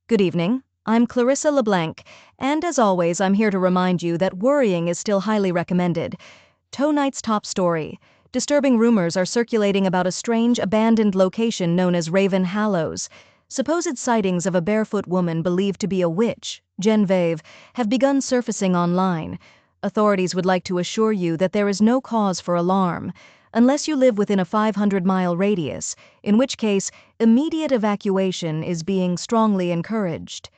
Good evening. I'm Clarissa LaBlank, and as always, I'm here to remind you that worrying is still highly recommended. Tonight's top story. Disturbing rumors are circulating about a strange abandoned location known as Raven Hallows. Supposed sightings of a barefoot woman believed to be a witch, Veve, have begun surfacing online. Authorities would like to assure you that there is no cause for alarm, unless you live within a 500-mile radius, in which case immediate evacuation is being strongly encouraged.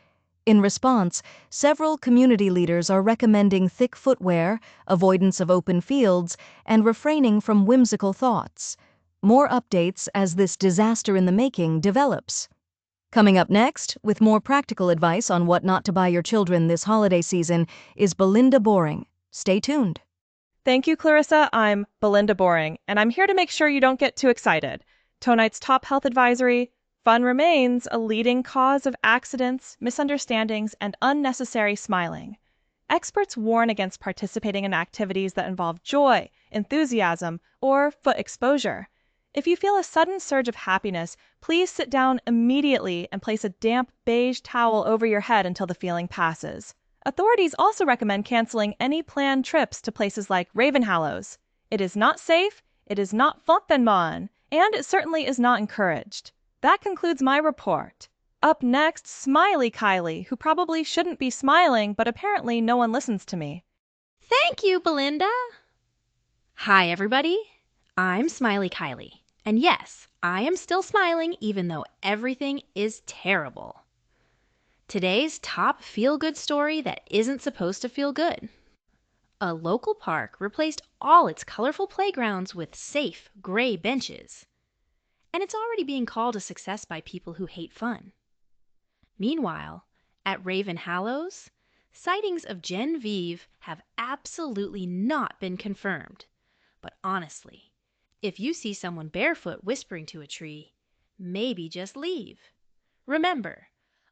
In response, several community leaders are recommending thick footwear, avoidance of open fields, and refraining from whimsical thoughts. More updates as this disaster in the making develops. Coming up next, with more practical advice on what not to buy your children this holiday season, is Belinda Boring. Stay tuned. Thank you, Clarissa. I'm Belinda Boring, and I'm here to make sure you don't get too excited. Tonight's top health advisory: fun remains a leading cause of accidents, misunderstandings, and unnecessary smiling. Experts warn against participating in activities that involve joy, enthusiasm, or foot exposure. If you feel a sudden surge of happiness, please sit down immediately and place a damp beige towel over your head until the feeling passes. Authorities also recommend canceling any planned trips to places like Raven Hallows. It is not safe, it is not fontainebleau, and it certainly is not encouraged. That concludes my report. Up next, Smiley Kylie, who probably shouldn't be smiling, but apparently no one listens to me. Thank you, Belinda. Hi, everybody. I'm Smiley Kylie. And yes, I am still smiling even though everything is terrible. Today's top feel-good story that isn't supposed to feel good. A local park replaced all its colorful playgrounds with safe, gray benches. And it's already being called a success by people who hate fun. Meanwhile, at Raven Hallows, sightings of Veve have absolutely not been confirmed. But honestly, if you see someone barefoot whispering to a tree, maybe just leave. Remember,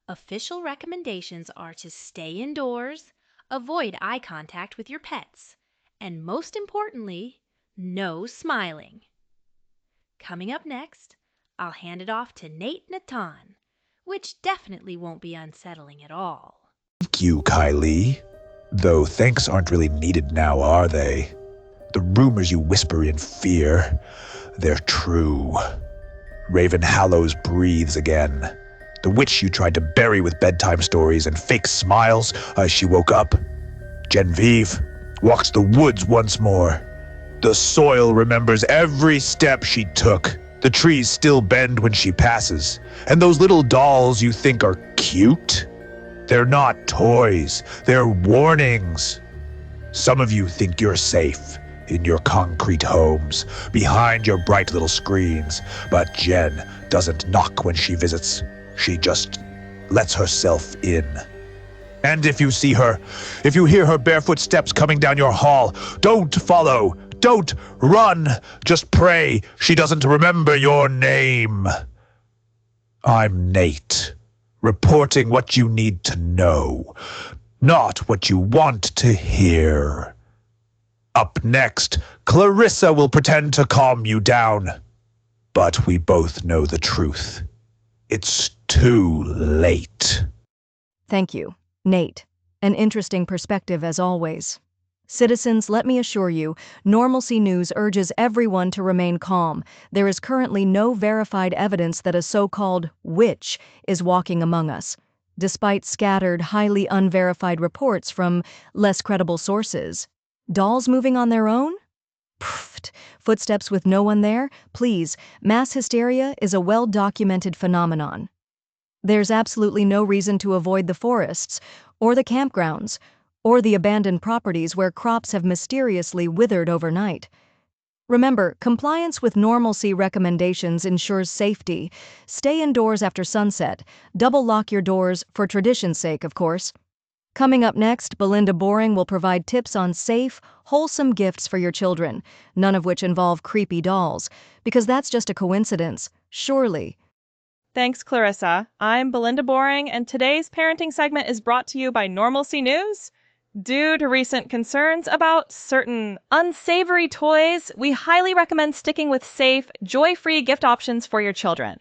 official recommendations are to stay indoors, avoid eye contact with your pets, and most importantly, no smiling. Coming up next, I'll hand it off to Natan, which definitely won't be unsettling at all. Thank you, Kylie. Though thanks aren't really needed now, are they? The rumors you whisper in fear, they're true. Raven Hallows breathes again. The witch you tried to bury with bedtime stories and fake smiles as she woke up. Veve walks the woods once more. The soil remembers every step she took. The trees still bend when she passes. And those little dolls you think are cute? They're not toys. They're warnings. Some of you think you're safe in your concrete homes, behind your bright little screens. But Jen doesn't knock when she visits. She just lets herself in. And if you see her, if you hear her barefoot steps coming down your hall, don't follow, don't run, just pray she doesn't remember your name. I'm Nate, reporting what you need to know, not what you want to hear. Up next, Clarissa will pretend to calm you down, but we both know the truth. It's too late. Thank you, Nate. An interesting perspective as always. Citizens, let me assure you, Normalcy News urges everyone to remain calm. There is currently no verified evidence that a so-called witch is walking among us, despite scattered, highly unverified reports from less credible sources. Dolls moving on their own? Pfft. Footsteps with no one there? Please, mass hysteria is a well-documented phenomenon. There's absolutely no reason to avoid the forests, or the campgrounds, or the abandoned properties where crops have mysteriously withered overnight. Remember, compliance with normalcy recommendations ensures safety. Stay indoors after sunset. Double lock your doors, for tradition's sake, of course. Coming up next, Belinda Boring will provide tips on safe, wholesome gifts for your children, none of which involve creepy dolls, because that's just a coincidence, surely. Thanks, Clarissa. I'm Belinda Boring, and today's parenting segment is brought to you by Normalcy News. Due to recent concerns about certain unsavory toys, we highly recommend sticking with safe, joy-free gift options for your children.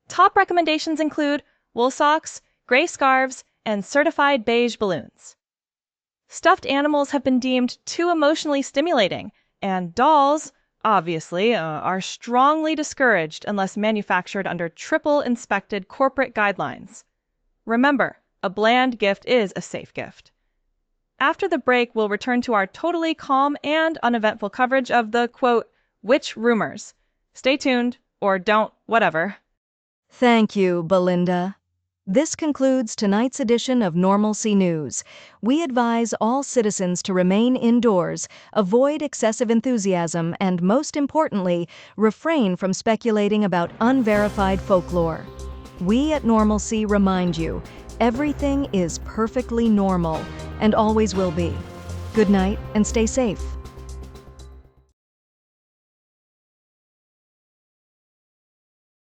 Top recommendations include wool socks, gray scarves, and certified beige balloons. Stuffed animals have been deemed too emotionally stimulating, and dolls, obviously, are strongly discouraged unless manufactured under triple-inspected corporate guidelines. Remember, a bland gift is a safe gift. After the break, we'll return to our totally calm and uneventful coverage of the, quote, witch rumors. Stay tuned, or don't, whatever. Thank you, Belinda. This concludes tonight's edition of Normalcy News. We advise all citizens to remain indoors, avoid excessive enthusiasm, and most importantly, refrain from speculating about unverified folklore. We at Normalcy remind you, everything is perfectly normal and always will be. Good night and stay safe.